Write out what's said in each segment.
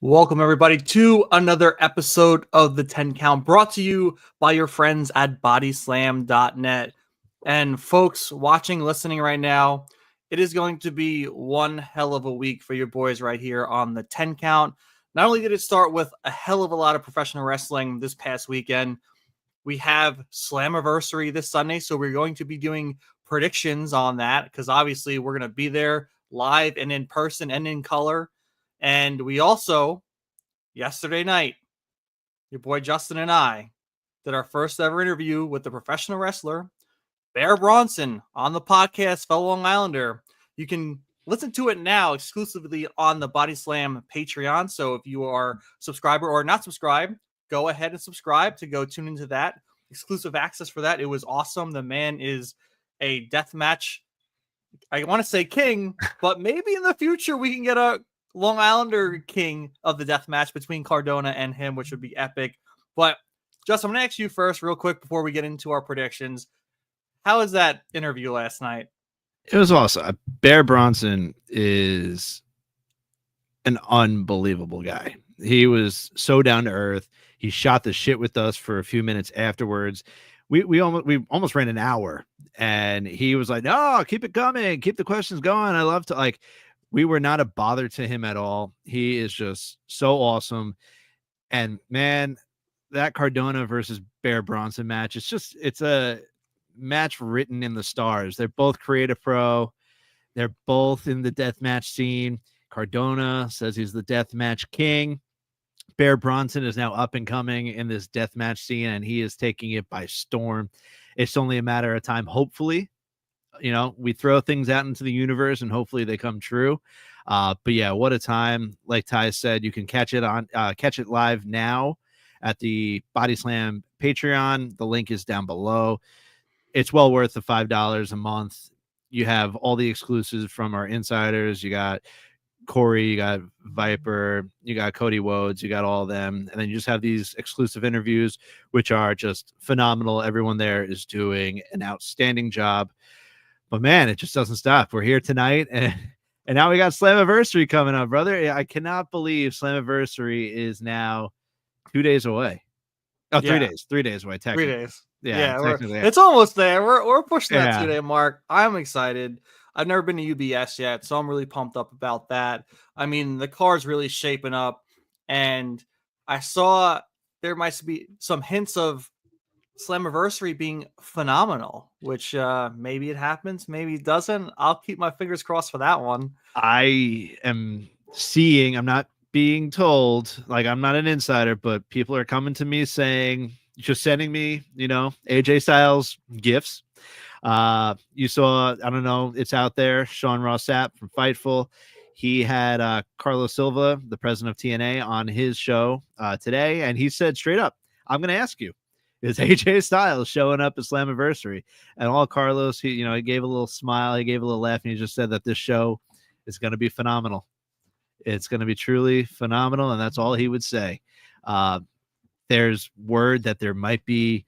Welcome, everybody, to another episode of the 10 Count brought to you by your friends at bodyslam.net. And folks watching, listening right now, it is going to be one hell of a week for your boys right here on the 10 Count. Not only did it start with a hell of a lot of professional wrestling this past weekend, we have Slammiversary this Sunday, so we're going to be doing predictions on that because obviously we're going to be there live and in person and in color. And we also, yesterday night, your boy Justin and I did our first ever interview with the professional wrestler, Bear Bronson, on the podcast, fellow Long Islander. You can listen to it now exclusively on the Body Slam Patreon. So if you are a subscriber or not subscribed, go ahead and subscribe to go tune into that. Exclusive access for that. It was awesome. The man is a deathmatch, I want to say king, but maybe in the future we can get a Long Islander king of the death match between Cardona and him, which would be epic. But Justin, I'm going to ask you first real quick before we get into our predictions. How was that interview last night? It was awesome. Bear Bronson is an unbelievable guy. He was so down to earth. He shot the shit with us for a few minutes afterwards. We almost ran an hour, and he was like, "No, keep it coming, keep the questions going. I love to like." We were not a bother to him at all. He is just so awesome. And man, that Cardona versus Bear Bronson match, it's a match written in the stars. They're both creative pro. They're both in the deathmatch scene. Cardona says he's the deathmatch king. Bear Bronson is now up and coming in this deathmatch scene, and he is taking it by storm. It's only a matter of time, hopefully. You know, we throw things out into the universe and hopefully they come true. But yeah, what a time. Like Ty said, you can catch it live now at the Body Slam Patreon. The link is down below. It's well worth the $5 a month. You have all the exclusives from our insiders. You got Corey, you got Viper, you got Cody Rhodes, you got all of them. And then you just have these exclusive interviews, which are just phenomenal. Everyone there is doing an outstanding job. But man, it just doesn't stop. We're here tonight, and now we got Slammiversary coming up, brother. I cannot believe Slammiversary is now 2 days away. Oh, Yeah. 3 days away, technically. 3 days. Yeah, technically. It's almost there. We're pushing that 2-day mark. I'm excited. I've never been to UBS yet, so I'm really pumped up about that. I mean, the car's really shaping up, and I saw there might be some hints of Slammiversary being phenomenal, which maybe it happens, maybe it doesn't. I'll keep my fingers crossed for that one. I am seeing, I'm not being told, like I'm not an insider, but people are coming to me saying, just sending me, AJ Styles gifts. You saw, I don't know, it's out there, Sean Ross Sapp from Fightful. He had Carlos Silva, the president of TNA, on his show today, and he said straight up, I'm going to ask you, is AJ Styles showing up at Slammiversary? And all Carlos, he gave a little smile, he gave a little laugh, and he just said that this show is going to be phenomenal. It's going to be truly phenomenal, and that's all he would say. There's word that there might be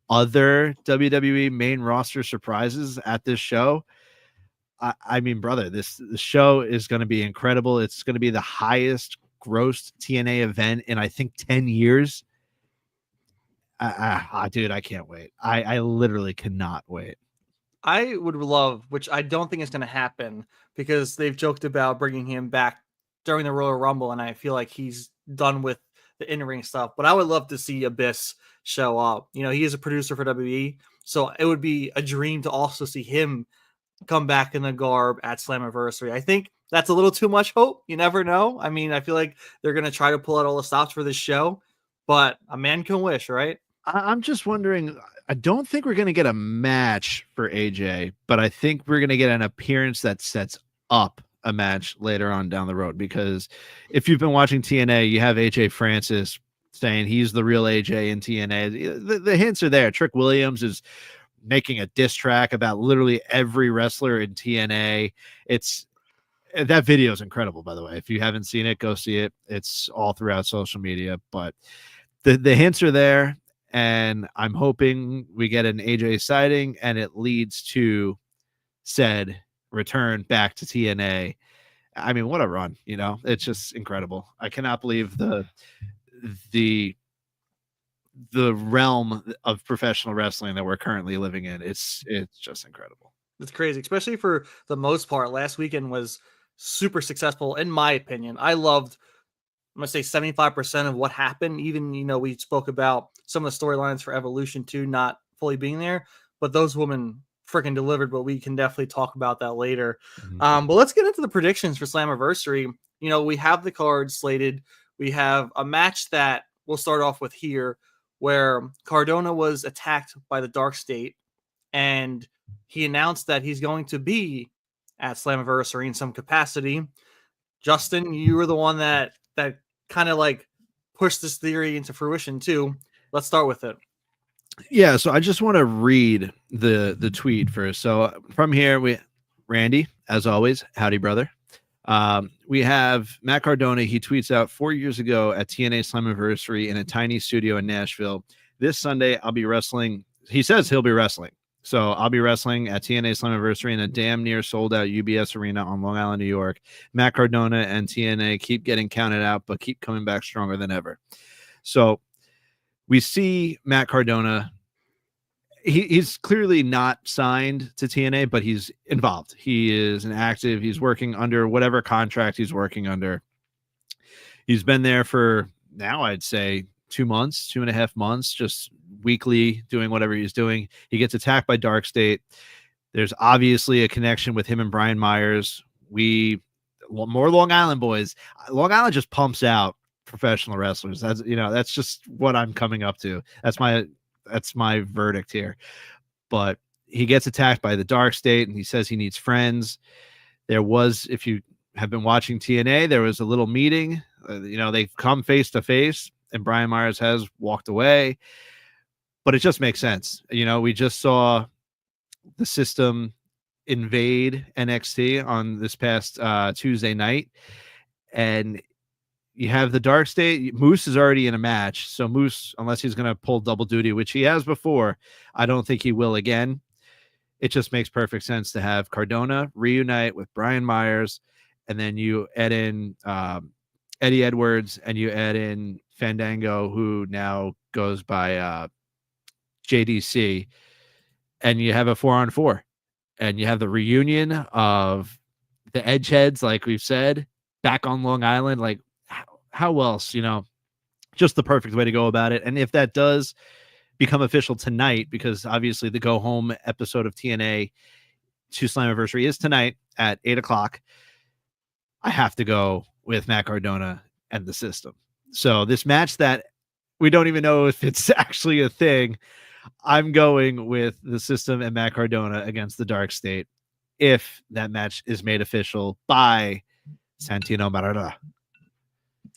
other WWE main roster surprises at this show. I mean, brother, the show is going to be incredible. It's going to be the highest grossed TNA event in, I think, 10 years. Dude, I can't wait. I literally cannot wait. I would love, which I don't think is going to happen because they've joked about bringing him back during the Royal Rumble, and I feel like he's done with the in-ring stuff. But I would love to see Abyss show up. He is a producer for WWE, so it would be a dream to also see him come back in the garb at Slammiversary. I think that's a little too much hope. You never know. I mean, I feel like they're going to try to pull out all the stops for this show, but a man can wish, right? I'm just wondering, I don't think we're going to get a match for AJ, but I think we're going to get an appearance that sets up a match later on down the road. Because if you've been watching TNA, you have AJ Francis saying he's the real AJ in TNA. The hints are there. Trick Williams is making a diss track about literally every wrestler in TNA. That video is incredible, by the way. If you haven't seen it, go see it. It's all throughout social media, but the hints are there. And I'm hoping we get an AJ sighting and it leads to said return back to TNA I mean, what a run, you know, it's just incredible. I cannot believe the the realm of professional wrestling that we're currently living in. It's just incredible. It's crazy, especially for the most part. Last weekend was super successful, in my opinion. I loved, I'm gonna say 75% of what happened. Even, we spoke about some of the storylines for Evolution 2 not fully being there, but those women freaking delivered. But we can definitely talk about that later. Mhm. But let's get into the predictions for Slammiversary. We have the cards slated. We have a match that we'll start off with here, where Cardona was attacked by the Dark State, and he announced that he's going to be at Slammiversary in some capacity. Justin, you were the one that kind of like pushed this theory into fruition too. Let's start with it. Yeah, so I just want to read the tweet first. So from here, Randy, as always, howdy brother. We have Matt Cardona. He tweets out 4 years ago at TNA Slammiversary in a tiny studio in Nashville. This Sunday, I'll be wrestling. He says he'll be wrestling. So I'll be wrestling at TNA Slammiversary in a damn near sold out UBS arena on Long Island, New York. Matt Cardona and TNA keep getting counted out, but keep coming back stronger than ever. So we see Matt Cardona. He's clearly not signed to TNA, but he's involved. He is an active. He's working under whatever contract he's working under. He's been there for now, I'd say 2 months, 2.5 months, just weekly doing whatever he's doing. He gets attacked by Dark State. There's obviously a connection with him and Brian Myers. More Long Island boys. Long Island just pumps out professional wrestlers. That's just what I'm coming up to. That's my verdict here. But he gets attacked by the Dark State, and he says he needs friends. There was, if you have been watching TNA, there was a little meeting. They've come face to face, and Brian Myers has walked away. But it just makes sense. We just saw the system invade NXT on this past Tuesday night, and you have the Dark State. Moose is already in a match, so Moose, unless he's going to pull double duty, which he has before, I don't think he will again. It just makes perfect sense to have Cardona reunite with Brian Myers, and then you add in Eddie Edwards, and you add in Fandango, who now goes by JDC, and you have a 4-on-4, and you have the reunion of the Edgeheads, like we've said, back on Long Island. Like, how else, just the perfect way to go about it. And if that does become official tonight, because obviously the go home episode of TNA to Slammiversary is tonight at 8:00, I have to go with Matt Cardona and the system. So this match that we don't even know if it's actually a thing, I'm going with the system and Matt Cardona against the Dark State if that match is made official by Santino Marella.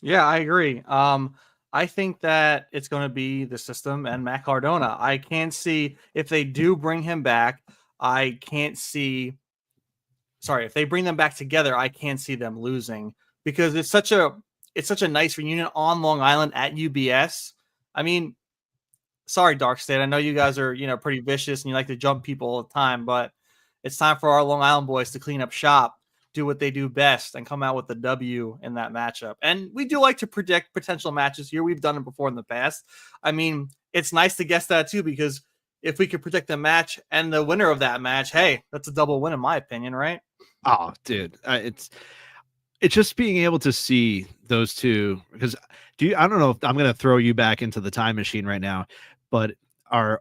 Yeah, I agree. I think that it's going to be the system and Matt Cardona. I can't see, if they do bring him back, if they bring them back together, I can't see them losing, because it's such a nice reunion on Long Island at UBS. I mean, sorry, Dark State, I know you guys are, pretty vicious and you like to jump people all the time, but it's time for our Long Island boys to clean up shop, do what they do best, and come out with the W in that matchup. And we do like to predict potential matches here. We've done it before in the past. I mean, it's nice to guess that too, because if we could predict the match and the winner of that match, hey, that's a double win in my opinion, right? Oh, dude, it's just being able to see those two. Because I don't know if I'm going to throw you back into the time machine right now, but our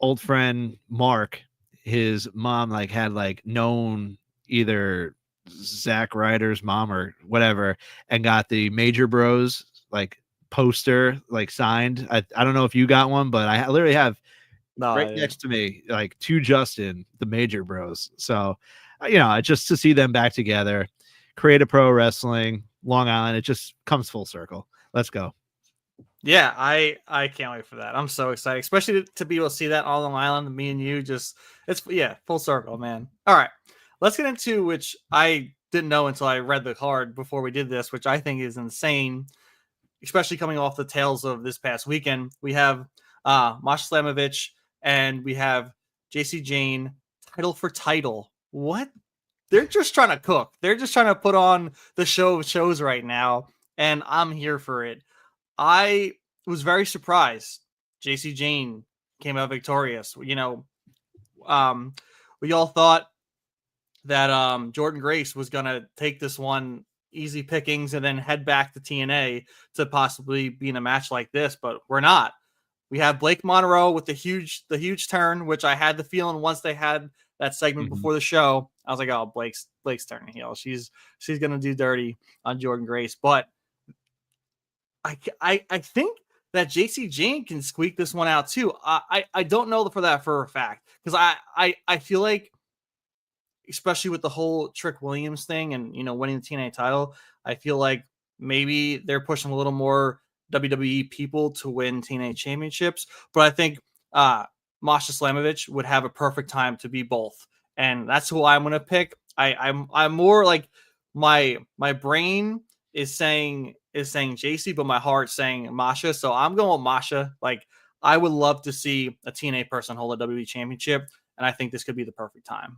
old friend Mark, his mom had known either Zack Ryder's mom or whatever, and got the Major Bros poster signed. I don't know if you got one, but I literally have next to me to Justin, the Major Bros. So just to see them back together, create a pro wrestling Long Island, it just comes full circle. Let's go. Yeah, I can't wait for that. I'm so excited, especially to be able to see that on Long Island. Me and you, full circle, man. All right, let's get into, which I didn't know until I read the card before we did this, which I think is insane, especially coming off the tails of this past weekend. We have Masha Slamovich and we have JC Jane, title for title. What they're just trying to cook. They're just trying to put on the show of shows right now, and I'm here for it. I was very surprised. JC Jane came out victorious. We all thought that Jordan Grace was gonna take this one easy pickings and then head back to TNA to possibly be in a match like this, but we're not. We have Blake Monroe with the huge turn, which I had the feeling once they had that segment before the show, I was like, oh, Blake's turning heel. She's gonna do dirty on Jordan Grace, but I think that JC Jane can squeak this one out too. I don't know for a fact because I feel like, especially with the whole Trick Williams thing and winning the TNA title, I feel like maybe they're pushing a little more WWE people to win TNA championships. But I think Masha Slamovich would have a perfect time to be both, and that's who I'm going to pick. I'm more like my brain is saying JC, but my heart's saying Masha. So I'm going with Masha. Like, I would love to see a TNA person hold a WWE championship, and I think this could be the perfect time.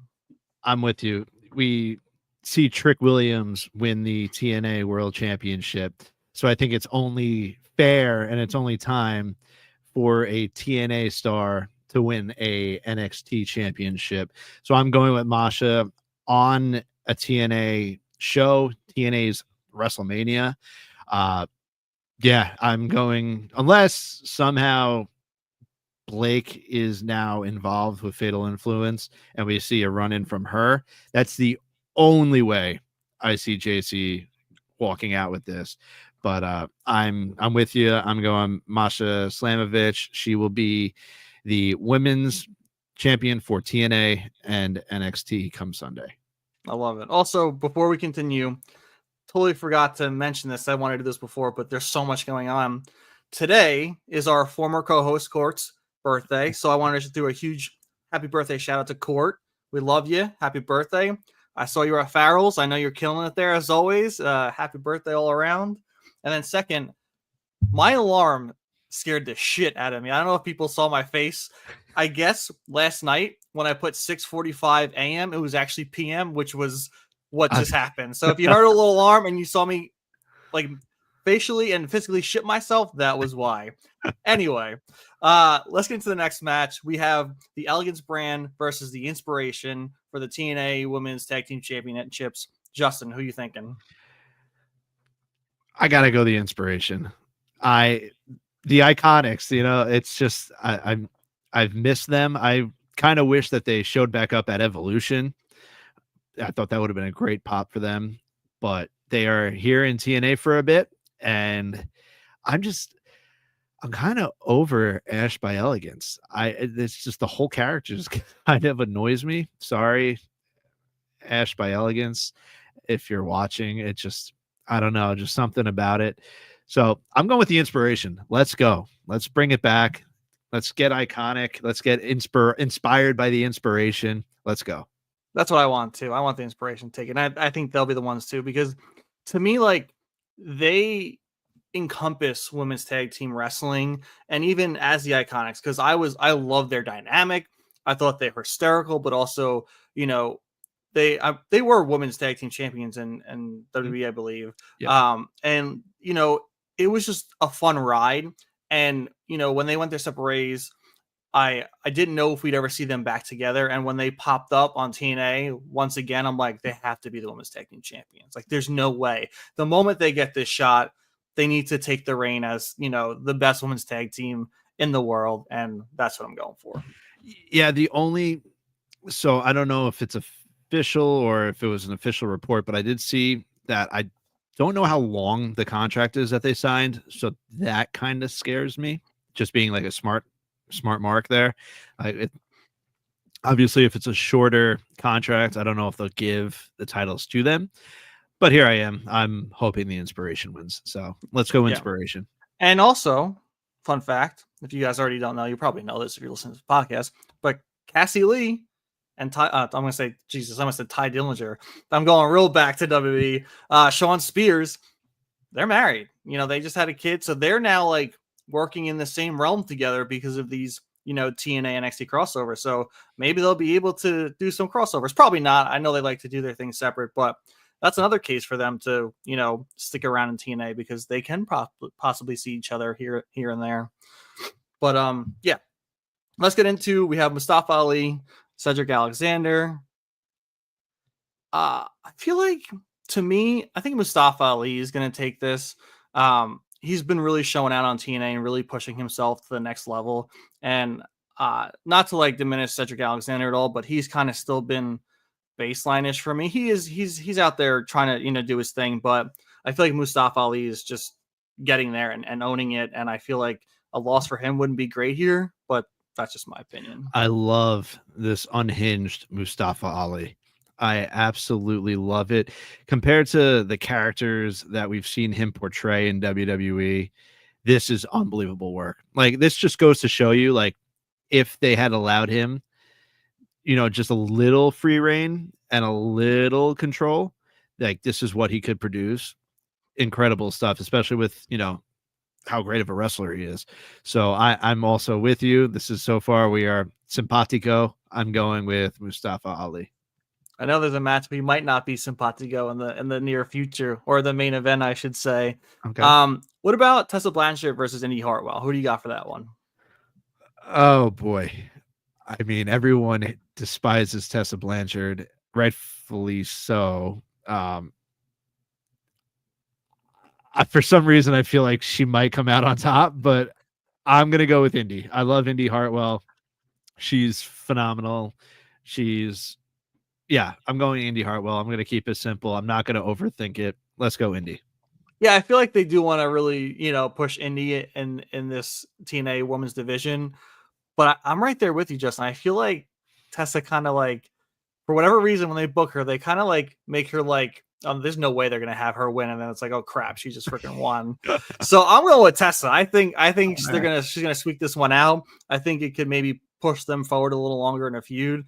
I'm with you. We see Trick Williams win the TNA World Championship. So I think it's only fair and it's only time for a TNA star to win a NXT championship. So I'm going with Masha on a TNA show, TNA's WrestleMania. Yeah, I'm going, unless somehow Blake is now involved with Fatal Influence and we see a run-in from her. That's the only way I see JC walking out with this. But I'm with you. I'm going Masha Slamovich. She will be the women's champion for TNA and NXT come Sunday. I love it. Also, before we continue, totally forgot to mention this. I wanted to do this before, but there's so much going on. Today is our former co-host Court's birthday, so I wanted to do a huge happy birthday shout out to Court. We love you. Happy birthday. I saw you were at Farrell's. I know you're killing it there as always. Happy birthday all around. And then second, my alarm scared the shit out of me. I don't know if people saw my face. I guess last night when I put 6:45 a.m., it was actually p.m., which was what just happened. So if you heard a little alarm and you saw me like facially and physically shit myself, that was why. Anyway, let's get into the next match. We have the Elegance brand versus the Inspiration for the TNA Women's Tag Team Championships. Justin, who you thinking? I gotta go the Inspiration. The Iconics, it's just I've missed them. I kind of wish that they showed back up at Evolution. I thought that would have been a great pop for them, but they are here in TNA for a bit, and I'm kind of over Ash by Elegance. It's just the whole character just kind of annoys me. Sorry, Ash by Elegance, if you're watching. It just, I don't know, just something about it. So I'm going with the Inspiration. Let's go. Let's bring it back. Let's get iconic. Let's get inspired by the Inspiration. Let's go. That's what I want too. I want the Inspiration taken. I think they'll be the ones too, because to me, like, they encompass women's tag team wrestling, and even as the Iconics, because I love their dynamic. I thought they were hysterical, but also, they were women's tag team champions in WWE, I believe. Yeah. And it was just a fun ride. And when they went their separate ways, I didn't know if we'd ever see them back together. And when they popped up on TNA once again, I'm like, they have to be the women's tag team champions. Like, there's no way. The moment they get this shot, they need to take the reign as, the best women's tag team in the world. And that's what I'm going for. Yeah. So I don't know if it's official or if it was an official report, but I did see that. I don't know how long the contract is that they signed. So that kind of scares me, just being like a smart mark there. Obviously, if it's a shorter contract, I don't know if they'll give the titles to them. But here I am. I'm hoping the Inspiration wins. So let's go Inspiration. Yeah. And also, fun fact, if you guys already don't know, you probably know this if you're listening to the podcast, but Cassie Lee and I'm going to say, Jesus, I almost said Ty Dillinger. I'm going real back to WWE. Sean Spears, they're married. They just had a kid. So they're now like working in the same realm together because of these TNA NXT crossover. So maybe they'll be able to do some crossovers. Probably not. I know they like to do their things separate, but that's another case for them to, stick around in TNA because they can possibly see each other here and there. But yeah, let's get into. We have Mustafa Ali, Cedric Alexander. I feel like, to me, I think Mustafa Ali is going to take this. He's been really showing out on TNA and really pushing himself to the next level. And not to diminish Cedric Alexander at all, but he's kind of still been baseline-ish for me. He's out there trying to do his thing, but I feel like Mustafa Ali is just getting there and owning it. And I feel like a loss for him wouldn't be great here, but that's just my opinion. I love this unhinged Mustafa Ali. I absolutely love it. Compared to the characters that we've seen him portray in WWE, this is unbelievable work. This just goes to show you, if they had allowed him, just a little free reign and a little control, this is what he could produce. Incredible stuff, especially with, how great of a wrestler he is. So I'm also with you. This is so far we are simpatico. I'm going with Mustafa Ali. I know there's a match, but he might not be simpatico in the near future, or the main event, I should say. Okay. What about Tessa Blanchard versus Indy Hartwell? Who do you got for that one? Oh boy. I mean, everyone despises Tessa Blanchard, rightfully so. For some reason, I feel like she might come out on top, but I'm going to go with Indy. I love Indy Hartwell. She's phenomenal. I'm going Indy Hartwell. I'm going to keep it simple. I'm not going to overthink it. Let's go Indy. Yeah, I feel like they do want to really, push Indy in this TNA women's division. But I'm right there with you, Justin. I feel like Tessa kind of for whatever reason, when they book her, they kind of make her there's no way they're gonna have her win, and then it's oh crap, she just freaking won. So I'm going with Tessa. I think she's gonna squeak this one out. I think it could maybe push them forward a little longer in a feud.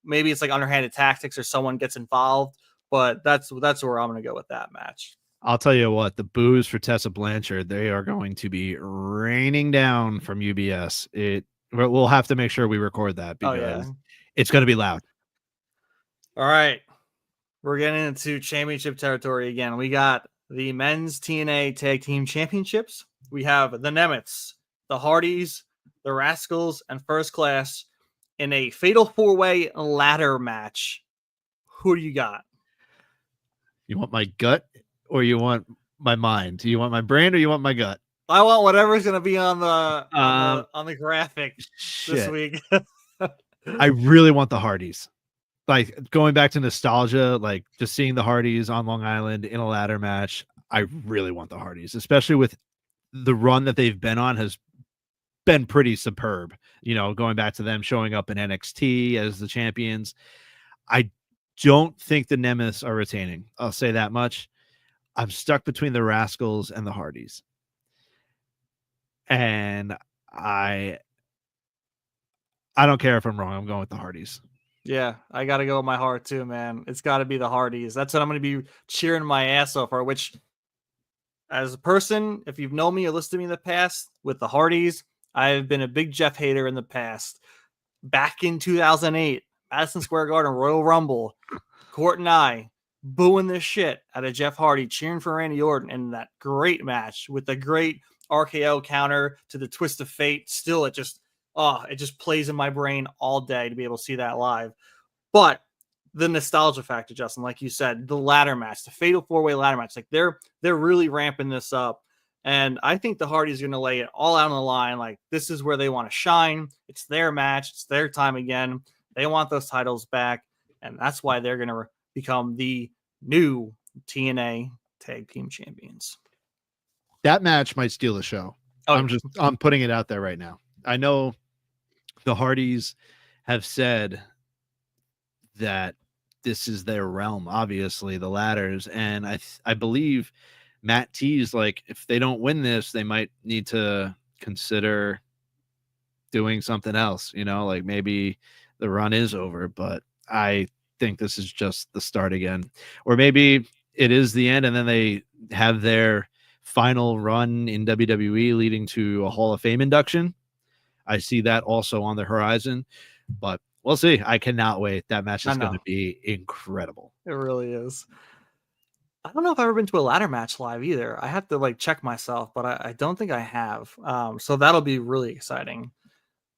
Maybe it's underhanded tactics or someone gets involved, but that's where I'm gonna go with that match. I'll tell you what, the boos for Tessa Blanchard, they are going to be raining down from UBS. We'll have to make sure we record that because it's going to be loud. All right. We're getting into championship territory again. We got the men's TNA Tag Team Championships. We have the Nemets, the Hardys, the Rascals, and First Class in a fatal four-way ladder match. Who do you got? You want my gut or you want my mind? Do you want my brain or you want my gut? I want whatever's going to be on the graphic this week. I really want the Hardys. Going back to nostalgia, just seeing the Hardys on Long Island in a ladder match, I really want the Hardys, especially with the run that they've been on has been pretty superb. Going back to them showing up in NXT as the champions. I don't think the Nemeth are retaining. I'll say that much. I'm stuck between the Rascals and the Hardys. And I don't care if I'm wrong. I'm going with the Hardys. Yeah, I got to go with my heart too, man. It's got to be the Hardys. That's what I'm going to be cheering my ass off for, which, as a person, if you've known me or listened to me in the past with the Hardys, I've been a big Jeff hater in the past. Back in 2008, Madison Square Garden, Royal Rumble, Court and I booing this shit out of Jeff Hardy, cheering for Randy Orton in that great match with the great RKO counter to the twist of fate. Still, it just plays in my brain all day to be able to see that live. But the nostalgia factor, Justin, like you said, the ladder match, the fatal four-way ladder match, they're really ramping this up. And I think the Hardys are going to lay it all out on the line. This is where they want to shine. It's their match. It's their time again. They want those titles back. And that's why they're going to become the new TNA Tag Team Champions. That match might steal the show. I'm putting it out there right now. I know the Hardys have said that this is their realm, obviously, the ladders. And I believe Matt teased, if they don't win this, they might need to consider doing something else, maybe the run is over, but I think this is just the start again. Or maybe it is the end and then they have their final run in WWE leading to a Hall of Fame induction. I see that also on the horizon, but we'll see. I cannot wait. That match is going to be incredible. It really is. I don't know if I've ever been to a ladder match live either. I have to like check myself, but I don't think I have. So that'll be really exciting.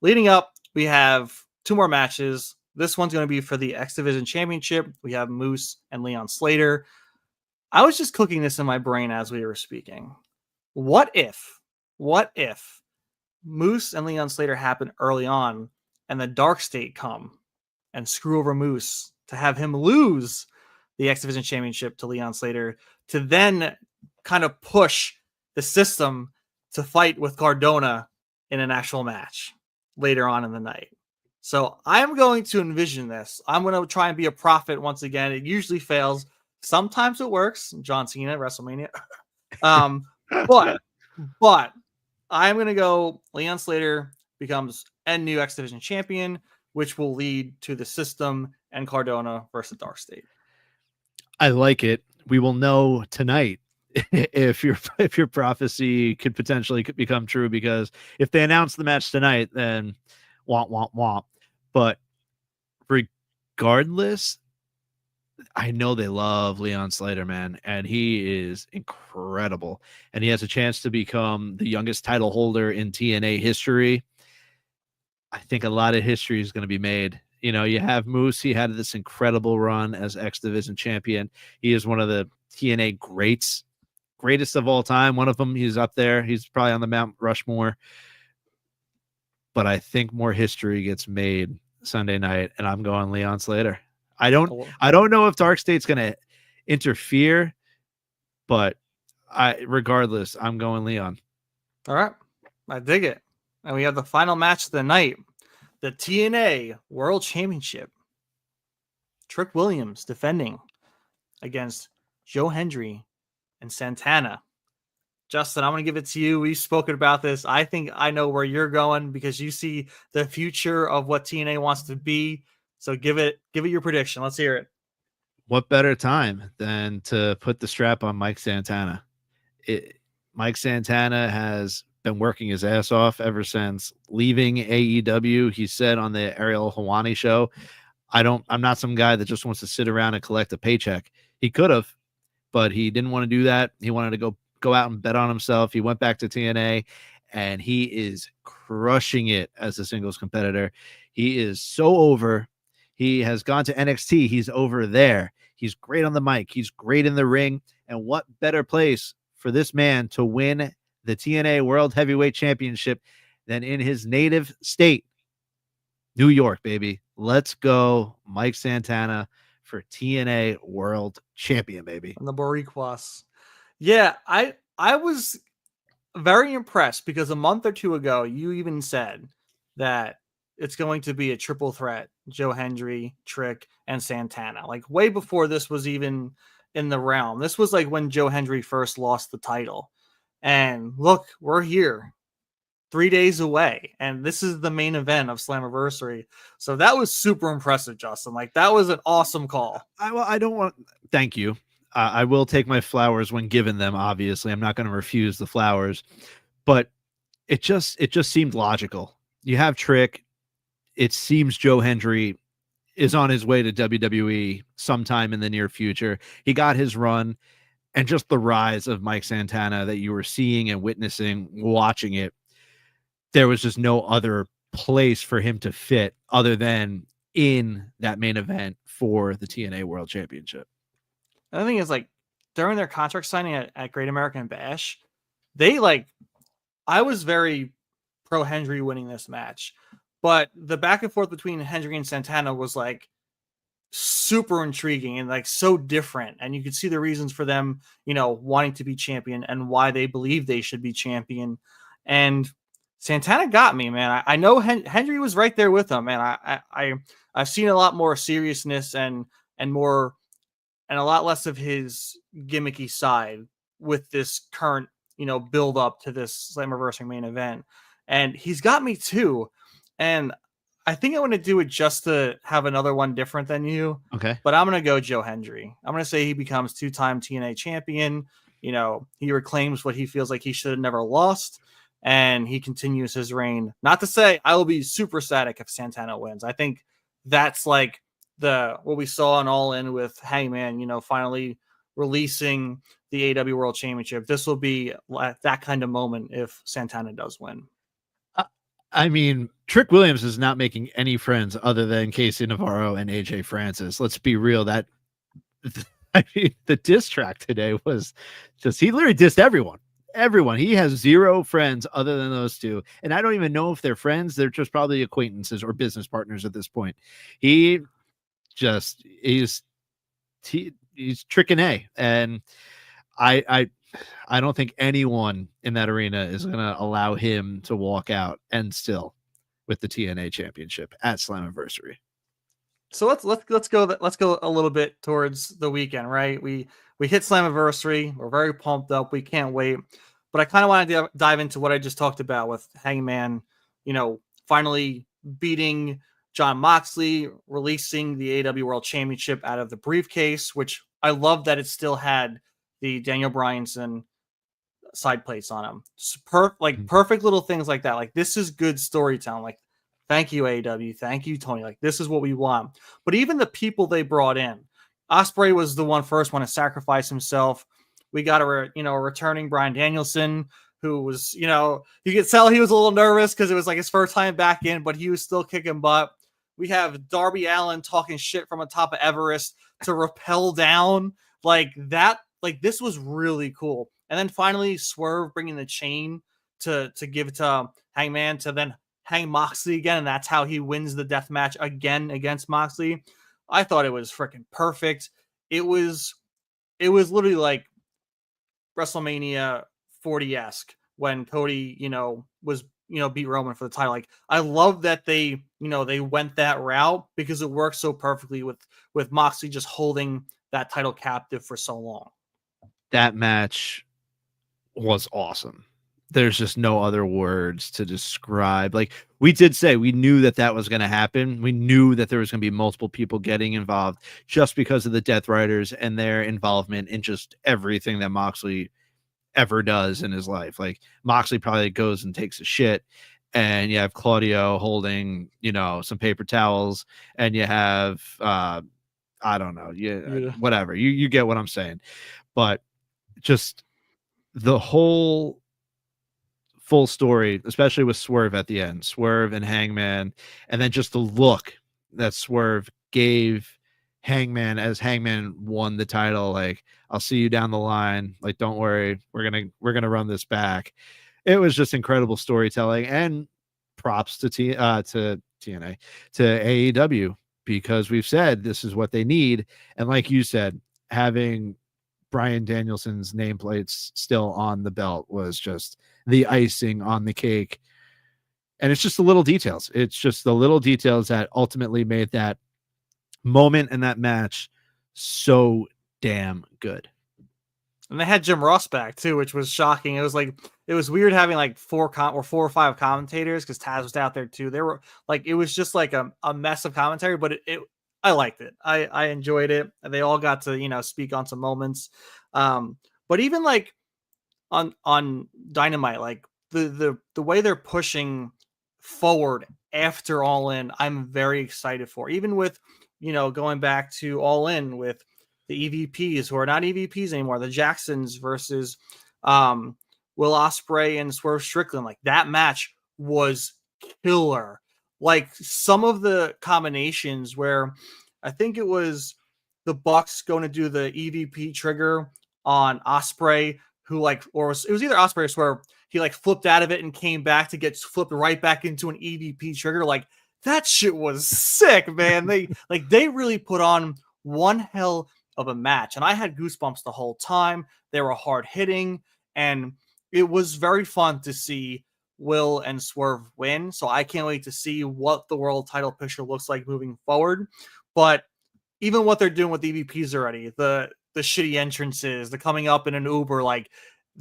Leading up, we have 2 more matches. This one's going to be for the X Division Championship. We have Moose and Leon Slater. I was just cooking this in my brain as we were speaking. What if Moose and Leon Slater happen early on and the Dark State come and screw over Moose to have him lose the X Division Championship to Leon Slater to then kind of push the system to fight with Cardona in an actual match later on in the night. So I'm going to envision this. I'm going to try and be a prophet once again. It usually fails. Sometimes it works. John Cena at WrestleMania. But I'm going to go Leon Slater becomes a new X Division champion, which will lead to the system and Cardona versus Dark State. I like it. We will know tonight if your prophecy could potentially become true, because if they announce the match tonight, then womp womp womp. But regardless, I know they love Leon Slater, man, and he is incredible. And he has a chance to become the youngest title holder in TNA history. I think a lot of history is going to be made. You know, you have Moose. He had this incredible run as X Division champion. He is one of the TNA greatest of all time. One of them, he's up there. He's probably on the Mount Rushmore. But I think more history gets made Sunday night, and I'm going Leon Slater. I don't know if Dark State's going to interfere, but regardless, I'm going Leon. All right. I dig it. And we have the final match of the night, the TNA World Championship. Trick Williams defending against Joe Hendry and Santana. Justin, I'm going to give it to you. We've spoken about this. I think I know where you're going because you see the future of what TNA wants to be. So give it your prediction. Let's hear it. What better time than to put the strap on Mike Santana? Mike Santana has been working his ass off ever since leaving AEW. He said on the Ariel Helwani show, I'm not some guy that just wants to sit around and collect a paycheck. He could have, but he didn't want to do that. He wanted to go out and bet on himself. He went back to TNA, and he is crushing it as a singles competitor. He is so over. He has gone to NXT. He's over there. He's great on the mic. He's great in the ring. And what better place for this man to win the TNA World Heavyweight Championship than in his native state, New York, baby. Let's go, Mike Santana, for TNA World Champion, baby. On the Boricuas. Yeah, I was very impressed because a month or two ago, you even said that it's going to be a triple threat, Joe Hendry, Trick, and Santana. Like way before this was even in the realm. This was like when Joe Hendry first lost the title. And look, we're here 3 days away. And this is the main event of Slammiversary. So that was super impressive, Justin. Like that was an awesome call. Thank you. I will take my flowers when given them. Obviously, I'm not going to refuse the flowers, but it just seemed logical. You have Trick. It seems Joe Hendry is on his way to WWE sometime in the near future. He got his run, and just the rise of Mike Santana that you were seeing and witnessing, watching it, there was just no other place for him to fit other than in that main event for the TNA World Championship. The thing is, like, during their contract signing at Great American Bash, I was very pro Hendry winning this match, but the back and forth between Hendry and Santana was like super intriguing and like so different. And you could see the reasons for them, wanting to be champion and why they believe they should be champion. And Santana got me, man. I know Hendry was right there with him, man. I've seen a lot more seriousness and more and a lot less of his gimmicky side with this current, build up to this Slammiversary main event. And he's got me too. And I think I want to do it just to have another one different than you. Okay. But I'm going to go Joe Hendry. I'm going to say he becomes 2-time TNA champion. He reclaims what he feels like he should have never lost. and he continues his reign. Not to say I will be super ecstatic if Santana wins. I think that's like what we saw in All In with Hangman, finally releasing the AEW World Championship. This will be that kind of moment if Santana does win. I mean, Trick Williams is not making any friends other than Casey Navarro and AJ Francis. Let's be real. I mean, the diss track today was just, he literally dissed everyone. Everyone. He has zero friends other than those two. And I don't even know if they're friends. They're just probably acquaintances or business partners at this point. He's tricking A. And I don't think anyone in that arena is going to allow him to walk out and still with the TNA championship at Slammiversary. So let's go a little bit towards the weekend, right? We hit Slammiversary. We're very pumped up. We can't wait. But I kind of want to dive into what I just talked about with Hangman, finally beating Jon Moxley, releasing the AEW World Championship out of the briefcase, which I love that it still had the Daniel Bryanson side plates on him. Perfect little things like that. Like, this is good storytelling. Like, thank you, AEW. Thank you, Tony. Like, this is what we want. But even the people they brought in, Ospreay was the first one to sacrifice himself. We got a returning Bryan Danielson, who was, you could tell he was a little nervous because it was like his first time back in, but he was still kicking butt. We have Darby Allin talking shit from atop of Everest to rappel down. Like that, like this was really cool. And then finally Swerve bringing the chain to give it to Hangman to then hang Moxley again, and that's how he wins the death match again against Moxley. I thought it was freaking perfect. It was literally like WrestleMania 40-esque when Cody, was beat Roman for the title. Like, I love that they went that route because it works so perfectly with Moxley just holding that title captive for so long. That match was awesome. There's just no other words to describe. Like, we did say we knew that was going to happen. We knew that there was going to be multiple people getting involved just because of the Death Riders and their involvement in just everything that Moxley ever does in his life. Like, Moxley probably goes and takes a shit, and you have Claudio holding, some paper towels, and you have, I don't know. Yeah. Whatever. You get what I'm saying. But just the whole full story, especially with Swerve at the end, Swerve and Hangman, and then just the look that Swerve gave Hangman as Hangman won the title. Like, I'll see you down the line. Like, don't worry, we're gonna run this back. It was just incredible storytelling, and props to TNA, to AEW, because we've said this is what they need. And like you said, having Bryan Danielson's nameplates still on the belt was just the icing on the cake. And it's just the little details. It's just the little details that ultimately made that moment in that match so damn good. And they had Jim Ross back too, which was shocking. It was weird having like four or five commentators because Taz was out there too. They were like, it was just like a mess of commentary, but I liked it. I enjoyed it. They all got to, speak on some moments. But even like on Dynamite, like the way they're pushing forward after All In, I'm very excited for. Even with, going back to All In with the EVPs, who are not EVPs anymore, the Jacksons versus Will Ospreay and Swerve Strickland. Like, that match was killer. Like, some of the combinations where I think it was the Bucks going to do the EVP trigger on Ospreay, who it was either Ospreay or Swerve. He like flipped out of it and came back to get flipped right back into an EVP trigger. Like, that shit was sick, man. They really put on one hell of a match, and I had goosebumps the whole time. They were hard hitting, and it was very fun to see Will and Swerve win. So I can't wait to see what the world title picture looks like moving forward. But even what they're doing with EVPs already, the shitty entrances, the coming up in an Uber, like,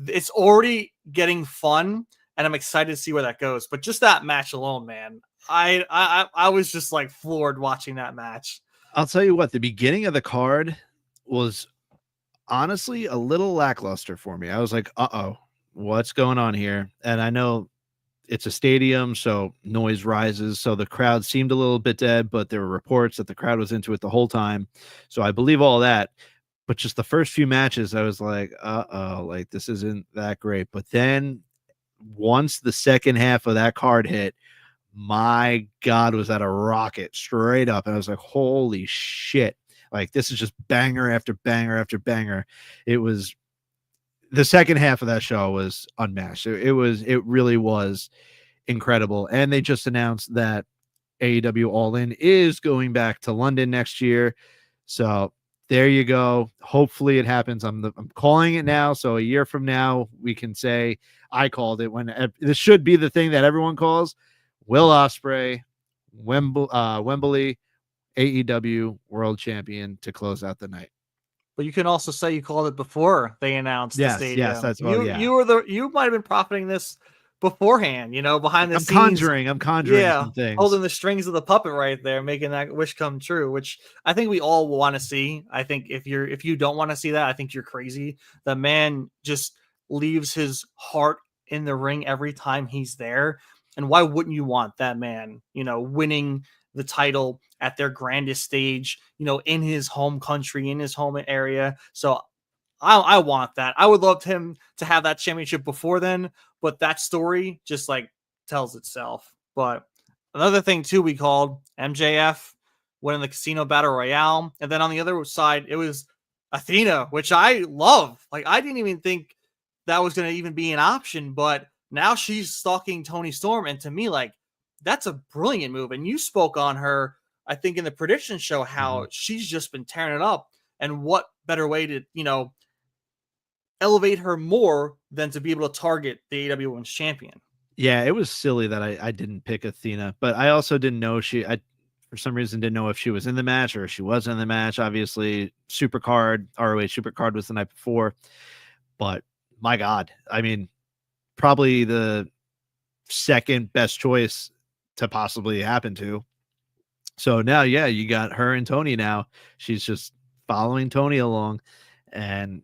it's already getting fun, and I'm excited to see where that goes. But just that match alone, man, I was just like floored watching that match. I'll tell you what, the beginning of the card was honestly a little lackluster for me. I was like, uh-oh, what's going on here. And I know it's a stadium, so noise rises. So the crowd seemed a little bit dead, but there were reports that the crowd was into it the whole time. So I believe all that. But just the first few matches, I was like, like this isn't that great. But then once the second half of that card hit, my God, was that a rocket straight up. And I was like, holy shit. Like this is just banger after banger after banger. It was the second half of that show was unmatched. It really was incredible. And they just announced that AEW All In is going back to London next year. So there you go. Hopefully it happens. I'm calling it now. So a year from now, we can say I called it. When this should be the thing that everyone calls. Will Ospreay, Wembley, AEW World Champion to close out the night. But you can also say you called it before they announced the stadium. That's You might have been profiting this beforehand, behind the scenes. I'm conjuring some things. Holding the strings of the puppet right there, making that wish come true, which I think we all want to see. I think if you don't want to see that, I think you're crazy. The man just leaves his heart in the ring every time he's there. And why wouldn't you want that man, winning the title at their grandest stage, in his home country, in his home area? So I want that. I would love him to have that championship before then, but that story just like tells itself. But another thing too, we called MJF winning the Casino Battle Royale, and then on the other side, it was Athena, which I love. Like I didn't even think that was going to even be an option, but now she's stalking Tony Storm, and to me, like that's a brilliant move. And you spoke on her, I think, in the prediction show, how she's just been tearing it up. And what better way to, elevate her more than to be able to target the AEW Women's Champion? Yeah, it was silly that I didn't pick Athena, but I also didn't know I for some reason didn't know if she was in the match or if she was in the match. Obviously, Supercard, ROH Supercard was the night before, but my God, I mean, probably the second best choice to possibly happen to. So now, yeah, you got her and Tony now. She's just following Tony along, and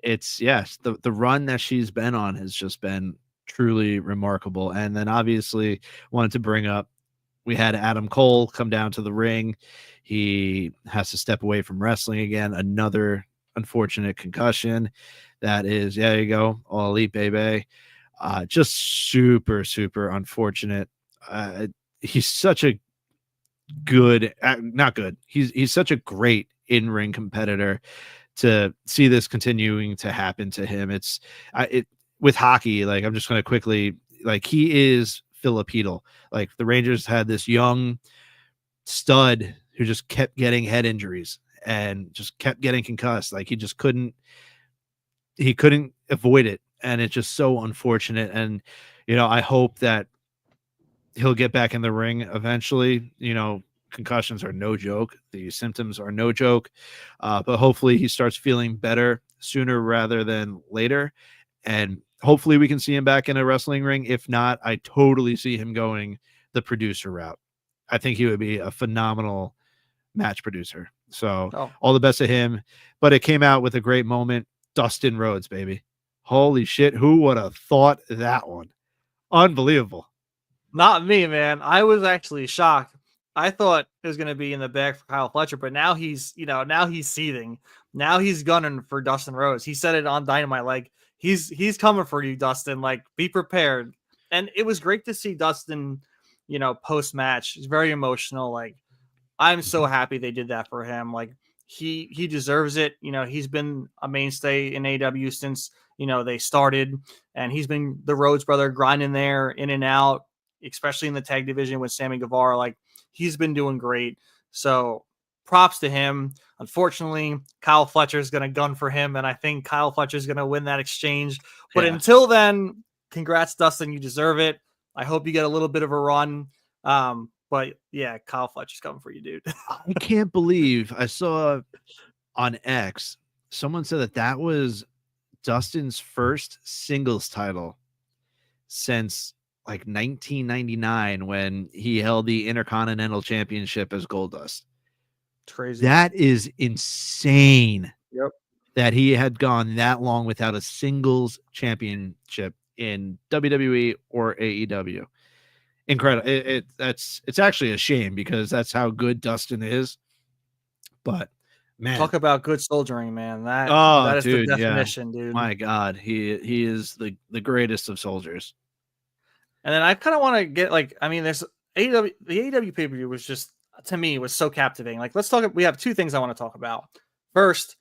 it's the run that she's been on has just been truly remarkable. And then obviously wanted to bring up, we had Adam Cole come down to the ring. He has to step away from wrestling again. Another unfortunate concussion. That is, there you go, All Elite, baby. Just super, super unfortunate. He's such a good, not good. He's such a great in-ring competitor. To see this continuing to happen to him, it's with hockey. Like I'm just going to quickly, like he is Filipino. Like the Rangers had this young stud who just kept getting head injuries and just kept getting concussed. Like he couldn't avoid it, and it's just so unfortunate. And I hope that he'll get back in the ring eventually. Concussions are no joke. The symptoms are no joke. But hopefully he starts feeling better sooner rather than later. And hopefully we can see him back in a wrestling ring. If not, I totally see him going the producer route. I think he would be a phenomenal match producer. So all the best to him. But it came out with a great moment. Dustin Rhodes, baby. Holy shit. Who would have thought that one? Unbelievable. Not me, man. I was actually shocked. I thought it was going to be in the bag for Kyle Fletcher, but now he's seething. Now he's gunning for Dustin Rhodes. He said it on Dynamite, like he's coming for you, Dustin. Like be prepared. And it was great to see Dustin, post match. It's very emotional. Like I'm so happy they did that for him. Like he deserves it. He's been a mainstay in AEW since they started, and he's been the Rhodes brother grinding there in and out, especially in the tag division with Sammy Guevara. Like he's been doing great. So props to him. Unfortunately, Kyle Fletcher is going to gun for him, and I think Kyle Fletcher is going to win that exchange. But until then, congrats, Dustin. You deserve it. I hope you get a little bit of a run. But yeah, Kyle Fletcher's coming for you, dude. I can't believe I saw on X, someone said that was Dustin's first singles title since like 1999 when he held the Intercontinental Championship as Goldust. It's crazy. That is insane. Yep. that he had gone that long without a singles championship in WWE or AEW. Incredible. It's actually a shame because that's how good Dustin is. But man, Talk about good soldiering, man. oh That is the dude, yeah, definition, dude. my God, he is the greatest of soldiers. And then I kind of want to get like, I mean, there's AEW, the AEW pay per view was just, to me, was so captivating. Like, let's talk. We have two things I want to talk about. First,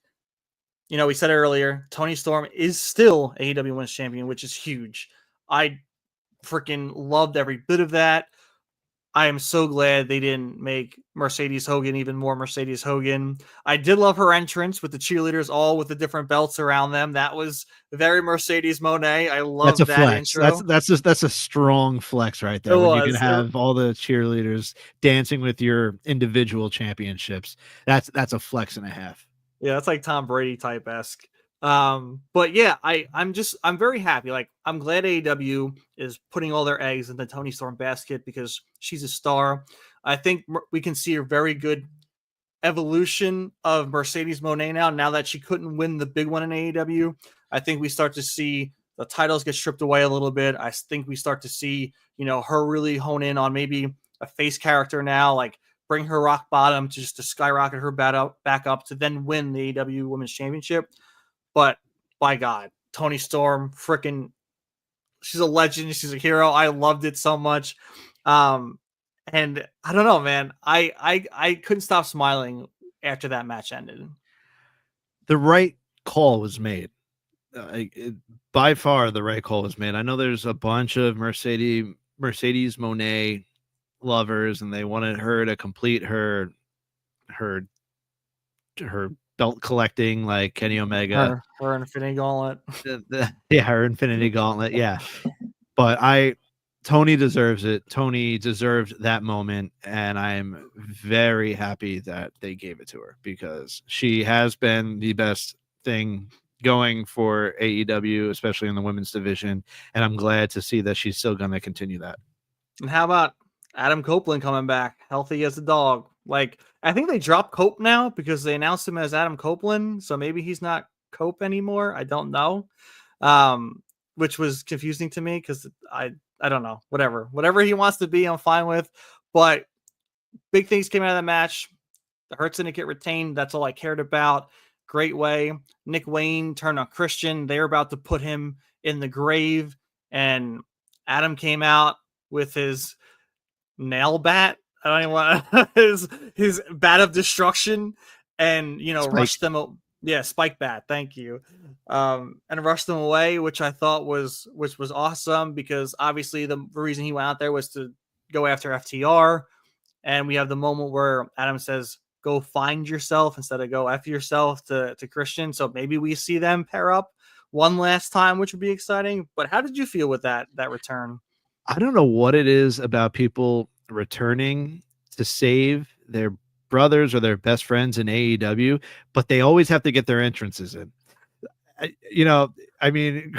we said it earlier. Tony Storm is still AEW Women's Champion, which is huge. I freaking loved every bit of that. I am so glad they didn't make Mercedes Hogan even more Mercedes Hogan. I did love her entrance with the cheerleaders all with the different belts around them. That was very Mercedes Moné. I That's a loved that flex. intro. That's a strong flex right It there. When you can was. have all the cheerleaders dancing with your individual championships, that's a flex and a half. Yeah, that's like Tom Brady type esque. But yeah, I'm very happy. Like, I'm glad AEW is putting all their eggs in the Tony Storm basket because she's a star. I think we can see a very good evolution of Mercedes Moné now that she couldn't win the big one in AEW. I think we start to see the titles get stripped away a little bit. I think we start to see, her really hone in on maybe a face character now, like bring her rock bottom to just to skyrocket her back up to then win the AEW Women's Championship. But by God, Tony Storm, freaking, she's a legend. She's a hero. I loved it so much. And I don't know, man. I couldn't stop smiling after that match ended. The right call was made. By far, the right call was made. I know there's a bunch of Mercedes Moné lovers, and they wanted her to complete her belt collecting like Kenny Omega. Her Infinity Gauntlet. Yeah, her Infinity Gauntlet. Yeah, but Tony deserves it. Tony deserved that moment, and I'm very happy that they gave it to her because she has been the best thing going for AEW, especially in the women's division, and I'm glad to see that she's still going to continue that. And how about Adam Copeland coming back, healthy as a dog? Like, I think they dropped Cope now because they announced him as Adam Copeland, so maybe he's not Cope anymore. I don't know. Which was confusing to me because I don't know. Whatever he wants to be, I'm fine with. But big things came out of the match. The Hurts didn't get retained. That's all I cared about. Great way. Nick Wayne turned on Christian. They were about to put him in the grave, and Adam came out with his nail bat. I don't even want his bat of destruction, and rushed them. Yeah, spike bat. Thank you. And rushed them away, which I thought was awesome because obviously the reason he went out there was to go after FTR, and we have the moment where Adam says, "Go find yourself" instead of "go F yourself" to Christian. So maybe we see them pair up one last time, which would be exciting. But how did you feel with that return? I don't know what it is about people returning to save their brothers or their best friends in AEW, but they always have to get their entrances in. I mean,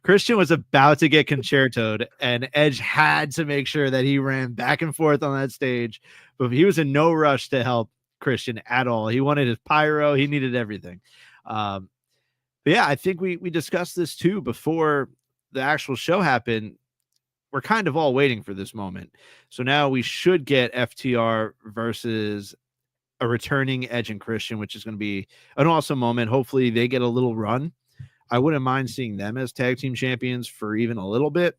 Christian was about to get concertoed, and Edge had to make sure that he ran back and forth on that stage, but he was in no rush to help Christian at all. He wanted his pyro. He needed everything. But yeah, I think we discussed this too before the actual show happened. We're kind of all waiting for this moment. So now we should get FTR versus a returning Edge and Christian, which is going to be an awesome moment. Hopefully they get a little run. I wouldn't mind seeing them as tag team champions for even a little bit,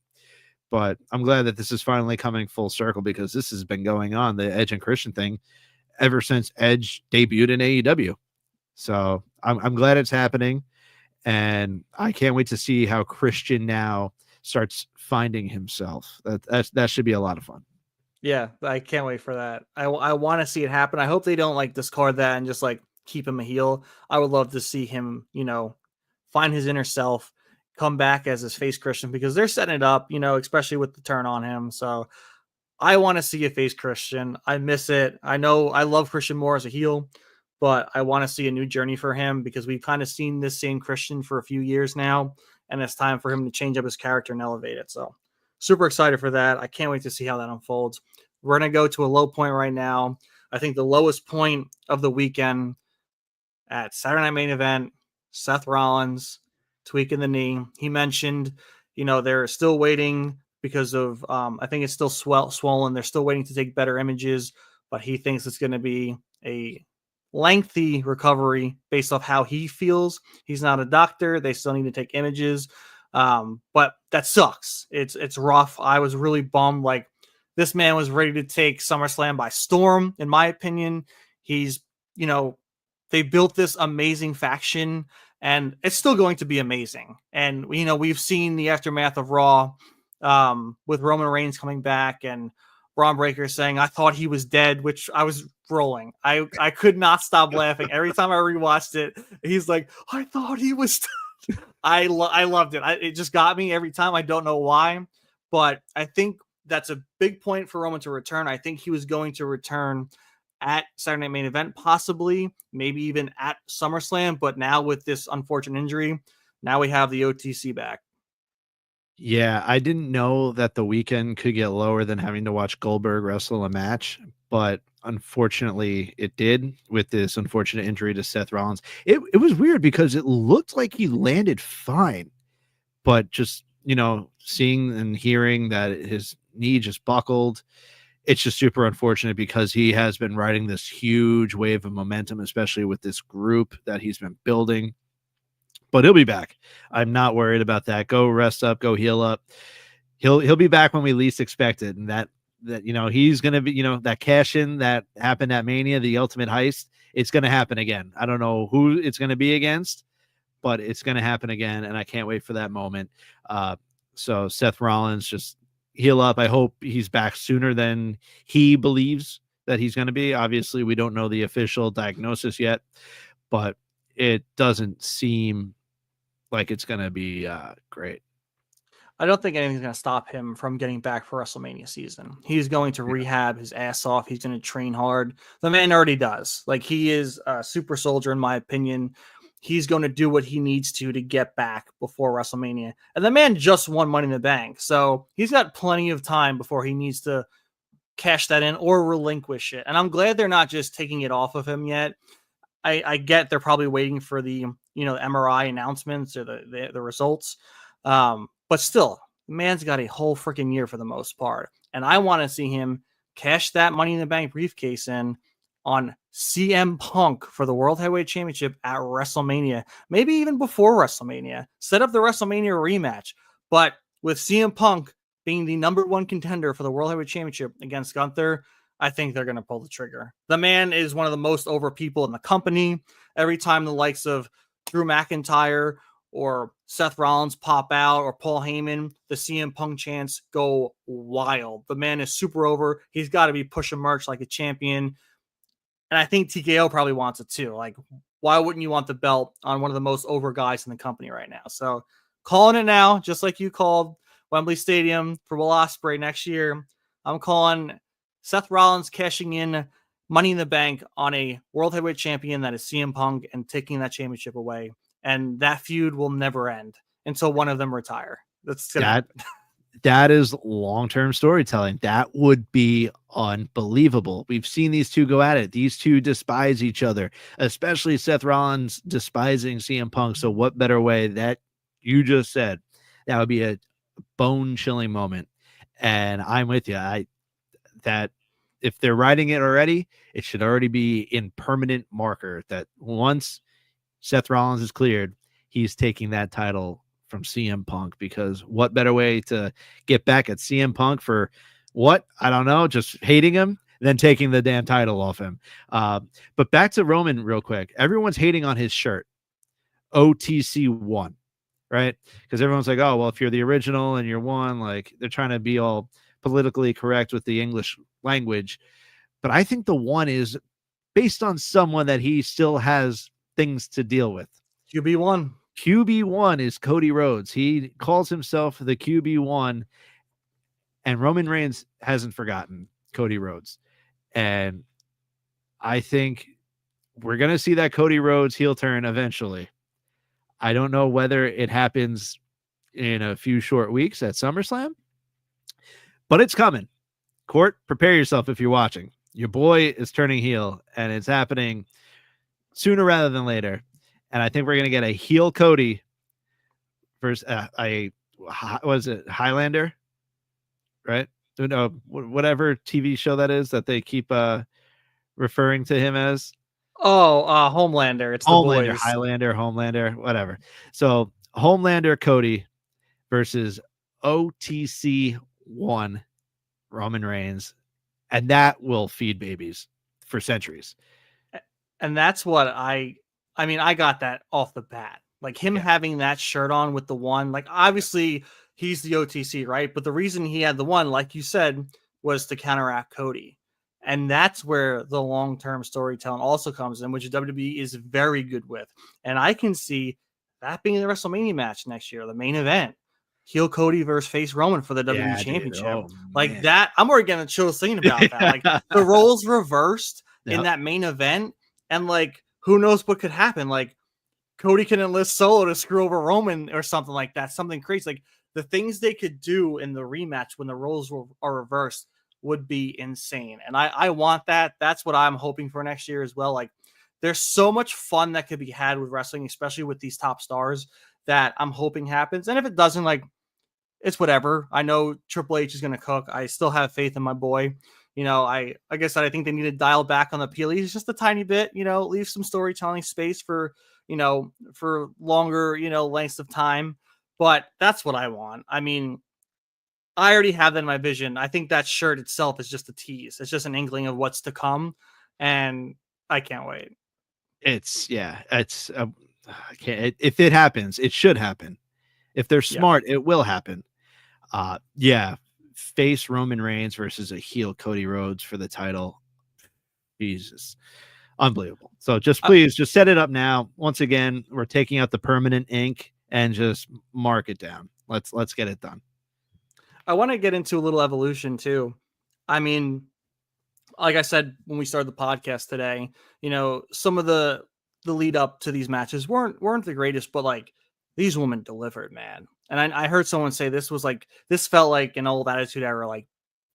but I'm glad that this is finally coming full circle because this has been going on, the Edge and Christian thing, ever since Edge debuted in AEW. So I'm glad it's happening, and I can't wait to see how Christian now starts finding himself. That should be a lot of fun. Yeah, I can't wait for that. I want to see it happen. I hope they don't like discard that and just like keep him a heel. I would love to see him, find his inner self, come back as his face Christian because they're setting it up, especially with the turn on him. So I want to see a face Christian. I miss it. I know I love Christian more as a heel, but I want to see a new journey for him because we've kind of seen this same Christian for a few years now, and it's time for him to change up his character and elevate it. So super excited for that. I can't wait to see how that unfolds. We're going to go to a low point right now. I think the lowest point of the weekend at Saturday Night Main Event, Seth Rollins tweaking the knee. He mentioned, they're still waiting because of, I think it's still swollen. They're still waiting to take better images, but he thinks it's going to be a lengthy recovery based off how he feels. He's not a doctor. They still need to take images. But that sucks. It's rough. I was really bummed. Like, this man was ready to take SummerSlam by storm, in my opinion. He's, they built this amazing faction, and it's still going to be amazing. And, we've seen the aftermath of Raw, with Roman Reigns coming back and Braun Breaker saying, "I thought he was dead," which I was rolling. I could not stop laughing. Every time I rewatched it, he's like, "I thought he was dead." I loved it. It just got me every time. I don't know why, but I think that's a big point for Roman to return. I think he was going to return at Saturday Night Main Event, possibly, maybe even at SummerSlam. But now with this unfortunate injury, now we have the OTC back. Yeah, I didn't know that the weekend could get lower than having to watch Goldberg wrestle a match, but unfortunately it did with this unfortunate injury to Seth Rollins. It was weird because it looked like he landed fine, but just, seeing and hearing that his knee just buckled, it's just super unfortunate because he has been riding this huge wave of momentum, especially with this group that he's been building. But he'll be back. I'm not worried about that. Go rest up, go heal up. He'll be back when we least expect it. And that he's gonna be, that cash in that happened at Mania, the ultimate heist, it's gonna happen again. I don't know who it's gonna be against, but it's gonna happen again, and I can't wait for that moment. So Seth Rollins, just heal up. I hope he's back sooner than he believes that he's gonna be. Obviously, we don't know the official diagnosis yet, but it doesn't seem like it's going to be great. I don't think anything's going to stop him from getting back for WrestleMania season. He's going to rehab his ass off. He's going to train hard. The man already does. Like, he is a super soldier, in my opinion. He's going to do what he needs to get back before WrestleMania. And the man just won Money in the Bank. So he's got plenty of time before he needs to cash that in or relinquish it. And I'm glad they're not just taking it off of him yet. I get they're probably waiting for the MRI announcements or the results, but still, the man's got a whole freaking year for the most part, and I want to see him cash that Money in the Bank briefcase in on CM Punk for the World Heavyweight Championship at WrestleMania, maybe even before WrestleMania. Set up the WrestleMania rematch, but with CM Punk being the number one contender for the World Heavyweight Championship against Gunther, I think they're going to pull the trigger. The man is one of the most over people in the company. Every time the likes of Drew McIntyre or Seth Rollins pop out or Paul Heyman, the CM Punk chants go wild. The man is super over. He's got to be pushing merch like a champion. And I think TKO probably wants it too. Like, why wouldn't you want the belt on one of the most over guys in the company right now? So calling it now, just like you called Wembley Stadium for Will Ospreay next year. I'm calling Seth Rollins cashing in Money in the Bank on a World Heavyweight Champion that is CM Punk and taking that championship away. And that feud will never end until one of them retire. That's gonna happen. That is long-term storytelling. That would be unbelievable. We've seen these two go at it. These two despise each other, especially Seth Rollins despising CM Punk. So what better way that you just said? That would be a bone-chilling moment. And I'm with you. That if they're writing it already, it should already be in permanent marker that once Seth Rollins is cleared, he's taking that title from CM Punk, because what better way to get back at CM Punk for what? I don't know, just hating him, than taking the damn title off him. But back to Roman real quick. Everyone's hating on his shirt, OTC1, right? Because everyone's like, oh, well, if you're the original and you're one, like, they're trying to be all politically correct with the English language. But I think the one is based on someone that he still has things to deal with. QB1. QB1 is Cody Rhodes. He calls himself the QB1, and Roman Reigns hasn't forgotten Cody Rhodes. And I think we're going to see that Cody Rhodes heel turn eventually. I don't know whether it happens in a few short weeks at SummerSlam, but it's coming. Court, prepare yourself if you're watching. Your boy is turning heel, and it's happening sooner rather than later. and I think we're gonna get a heel Cody versus was it Highlander, right? No, whatever TV show that is that they keep referring to him as. Oh, Homelander. It's the Homelander, boys. Highlander, Homelander, whatever. So Homelander Cody versus OTC one Roman Reigns, and that will feed babies for centuries. And that's what I mean, I got that off the bat. Like him Yeah. having that shirt on with the one, like obviously he's the OTC, right? But the reason he had the one, like you said, was to counteract Cody. And that's where the long-term storytelling also comes in, which WWE is very good with. And I can see that being the WrestleMania match next year, the main event. Heel Cody versus face Roman for the WWE Yeah, dude. Championship. Oh, Like man. that, I'm already getting chills thinking about that. Like the roles reversed in Yep. that main event. And like, who knows what could happen? Like, Cody can enlist Solo to screw over Roman or something like that. Something crazy. Like the things they could do in the rematch when the roles are reversed would be insane. And I want that. That's what I'm hoping for next year as well. Like, there's so much fun that could be had with wrestling, especially with these top stars, that I'm hoping happens. And if it doesn't, like, it's whatever. I know Triple H is going to cook. I still have faith in my boy. You know, like I said, I think they need to dial back on the PLEs just a tiny bit, you know, leave some storytelling space for, you know, for longer, you know, lengths of time. But that's what I want. I mean, I already have that in my vision. I think that shirt itself is just a tease. It's just an inkling of what's to come. And I can't wait. It's I can't, if it happens, it should happen. If they're Yeah. smart, it will happen. Yeah, face Roman Reigns versus a heel Cody Rhodes for the title. Jesus, unbelievable. So please just set it up now. Once again, we're taking out the permanent ink and just mark it down. Let's get it done. I want to get into a little evolution too. I mean, like I said when we started the podcast today, you know, some of the lead up to these matches weren't the greatest, but like these women delivered, man. And I heard someone say this felt like an old Attitude Era like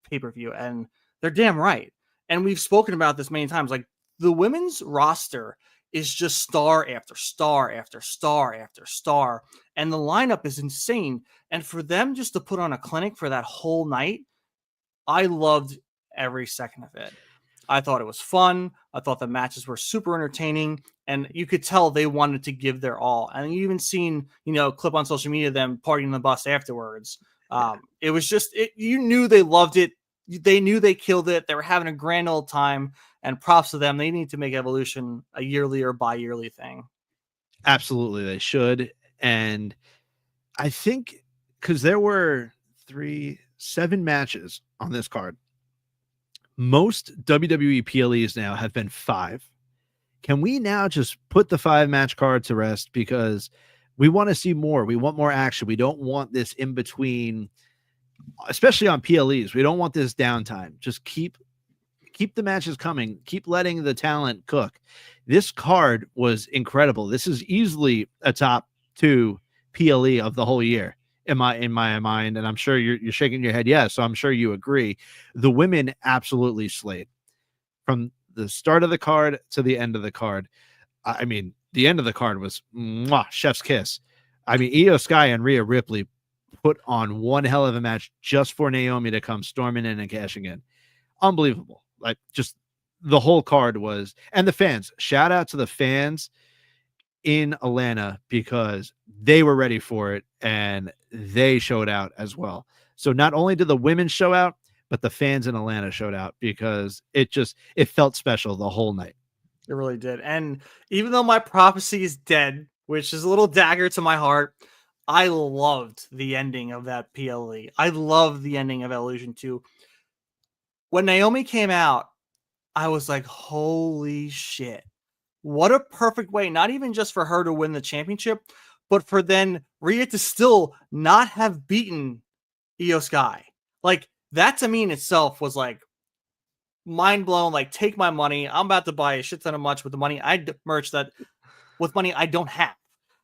pay-per-view, and they're damn right. And we've spoken about this many times. Like the women's roster is just star after star after star after star, and the lineup is insane. And for them just to put on a clinic for that whole night, I loved every second of it. I thought it was fun. I thought the matches were super entertaining, and you could tell they wanted to give their all. And you even seen, you know, clip on social media them partying the bus afterwards. It was just, you knew they loved it. They knew they killed it. They were having a grand old time, and props to them. They need to make Evolution a yearly or bi-yearly thing. Absolutely, they should. And I think because there were 7 matches on this card. Most WWE PLEs now have been 5. Can we now just put the 5 match card to rest, because we want to see more. We want more action. We don't want this in between, especially on PLEs. We don't want this downtime. Just keep the matches coming. Keep letting the talent cook. This card was incredible. This is easily a top 2 PLE of the whole year in my mind, and I'm sure you're shaking your head yes, so I'm sure you agree. The women absolutely slayed from the start of the card to the end of the card. I mean, the end of the card was chef's kiss. I mean, Io Sky and Rhea Ripley put on one hell of a match just for Naomi to come storming in and cashing in. Unbelievable. Like, just the whole card was, and the fans, shout out to the fans in Atlanta, because they were ready for it and they showed out as well. So not only did the women show out, but the fans in Atlanta showed out, because it felt special the whole night. It really did. And even though my prophecy is dead, which is a little dagger to my heart, I loved the ending of that PLE. I loved the ending of Evolution 2. When Naomi came out, I was like, holy shit. What a perfect way, not even just for her to win the championship, but for then Rhea to still not have beaten Io Sky. Like, that to me in itself was like mind blown. Like, take my money. I'm about to buy a shit ton of merch with the money with money I don't have.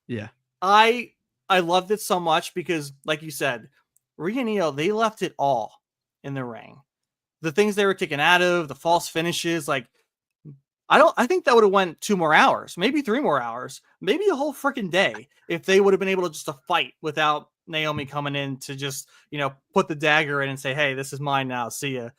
Yeah. I loved it so much because, like you said, Rhea and Io, they left it all in the ring. The things they were taken out of, the false finishes, like, I think that would have went 2 more hours, maybe 3 more hours, maybe a whole freaking day if they would have been able to just to fight without Naomi coming in to just, put the dagger in and say, "Hey, this is mine now. See ya."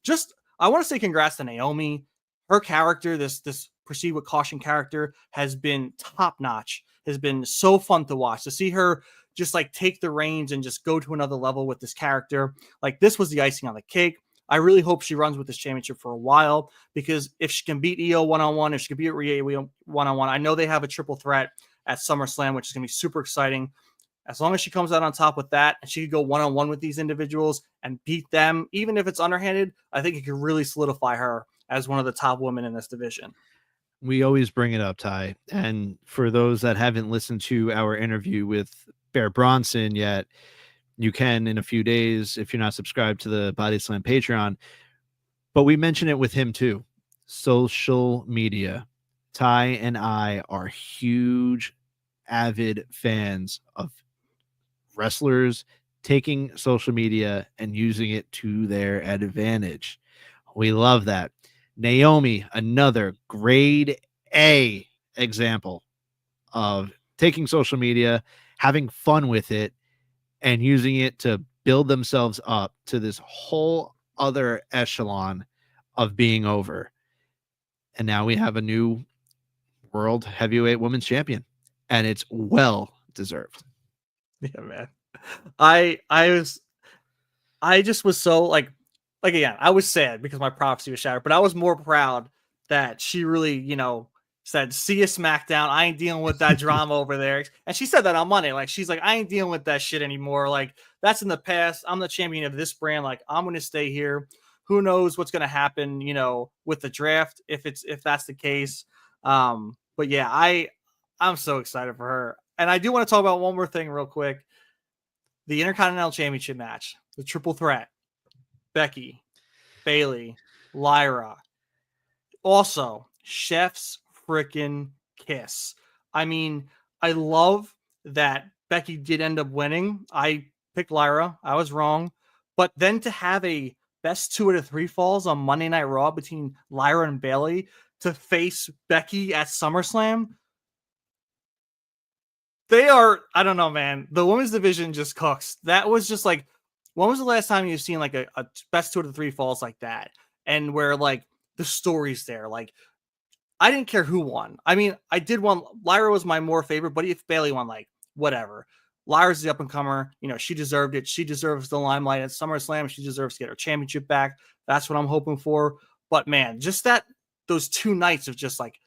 Just I want to say congrats to Naomi. Her character, this Proceed with Caution character, has been top notch. Has been so fun to watch. To see her just like take the reins and just go to another level with this character. Like, this was the icing on the cake. I really hope she runs with this championship for a while, because if she can beat Io one-on-one, if she can beat Rhea one-on-one, I know they have a triple threat at SummerSlam, which is going to be super exciting. As long as she comes out on top with that and she could go one-on-one with these individuals and beat them, even if it's underhanded, I think it could really solidify her as one of the top women in this division. We always bring it up, Ty. And for those that haven't listened to our interview with Bear Bronson yet, you can in a few days if you're not subscribed to the Body Slam Patreon. But we mention it with him too. Social media. Ty and I are huge, avid fans of wrestlers taking social media and using it to their advantage. We love that. Naomi, another grade A example of taking social media, having fun with it, and using it to build themselves up to this whole other echelon of being over. And now we have a new world heavyweight women's champion, and it's well deserved. Yeah, man. I just was so like again, I was sad because my prophecy was shattered, but I was more proud that she really, said, "See you SmackDown. I ain't dealing with that drama over there." And she said that on Monday. Like, she's like, "I ain't dealing with that shit anymore. Like, that's in the past. I'm the champion of this brand. Like, I'm gonna stay here. Who knows what's gonna happen, with the draft, if that's the case." But yeah, I'm so excited for her. And I do want to talk about one more thing real quick. The Intercontinental Championship match, the triple threat. Becky, Bailey, Lyra. Also, chef's freaking kiss. I mean, I love that Becky did end up winning. I picked Lyra. I was wrong. But then to have a best 2 out of 3 falls on Monday Night Raw between Lyra and Bailey to face Becky at SummerSlam, I don't know, man. The women's division just cooks. That was just like, when was the last time you've seen like a best 2 out of 3 falls like that? And where like the story's there. Like, I didn't care who won. I mean, I did want Lyra was my more favorite, but if Bailey won, like, whatever. Lyra's the up and comer. She deserved it. She deserves the limelight at SummerSlam. She deserves to get her championship back. That's what I'm hoping for. But man, just those 2 nights of just like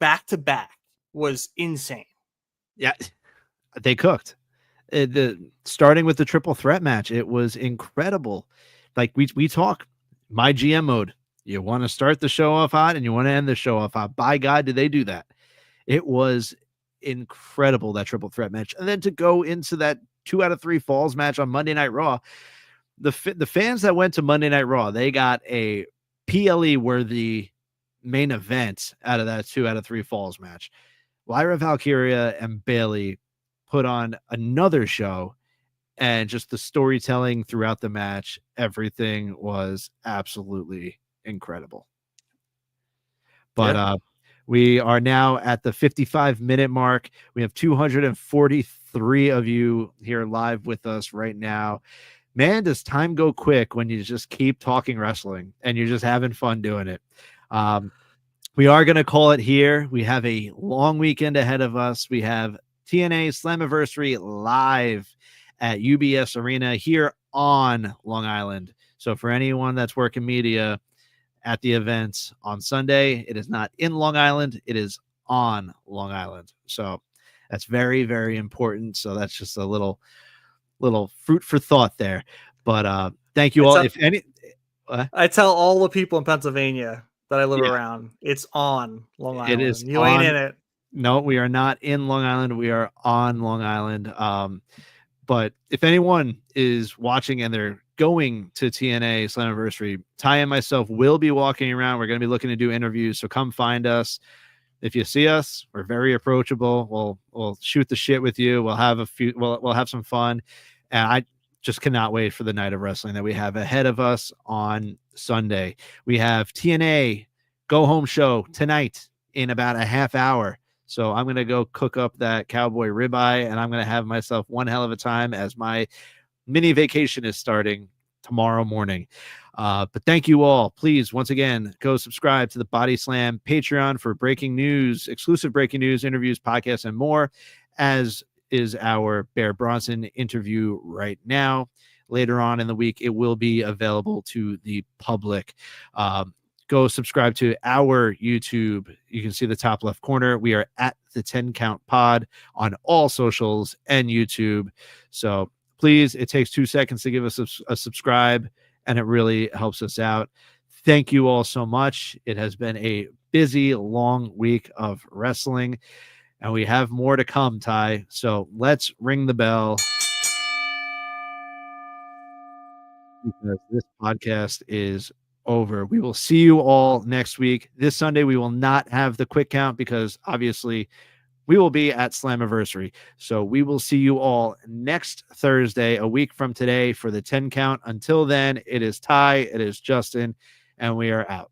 back to back was insane. Yeah, they cooked. Starting with the triple threat match, it was incredible. Like we talk my GM mode. You want to start the show off hot and you want to end the show off hot. By God, did they do that? It was incredible, that triple threat match. And then to go into that 2 out of 3 falls match on Monday Night Raw, the fans that went to Monday Night Raw, they got a PLE worthy main event out of that 2 out of 3 falls match. Lyra Valkyria and Bailey put on another show, and just the storytelling throughout the match, everything was absolutely incredible. But we are now at the 55-minute mark. We have 243 of you here live with us right now. Man, does time go quick when you just keep talking wrestling and you're just having fun doing it. We are going to call it here. We have a long weekend ahead of us. We have TNA Slammiversary live at UBS Arena here on Long Island. So for anyone that's working media at the events on Sunday, it is not in Long Island. It is on Long Island. So that's very, very important. So that's just a little fruit for thought there. But thank you all. I tell all the people in Pennsylvania that I live around, it's on Long Island. It is. You ain't in it. No, we are not in Long Island. We are on Long Island. But if anyone is watching and they're going to TNA Slammiversary, Ty and myself will be walking around. We're going to be looking to do interviews. So come find us. If you see us, we're very approachable. We'll shoot the shit with you. We'll have we'll have some fun. And I just cannot wait for the night of wrestling that we have ahead of us on Sunday. We have TNA go home show tonight in about a half hour. So I'm going to go cook up that cowboy ribeye, and I'm going to have myself one hell of a time as my mini vacation is starting tomorrow morning. But thank you all. Please, once again, go subscribe to the Body Slam Patreon for breaking news, exclusive breaking news, interviews, podcasts, and more, as is our Bear Bronson interview right now. Later on in the week, it will be available to the public. Go subscribe to our YouTube. You can see the top left corner. We are at the 10 Count Pod on all socials and YouTube. So please, it takes 2 seconds to give us a subscribe, and it really helps us out. Thank you all so much. It has been a busy, long week of wrestling, and we have more to come, Ty. So let's ring the bell, because this podcast is over. We will see you all next week. This Sunday, we will not have the quick count because obviously we will be at Slammiversary. So we will see you all next Thursday, a week from today, for the 10 count. Until then, it is Ty, it is Justin, and we are out.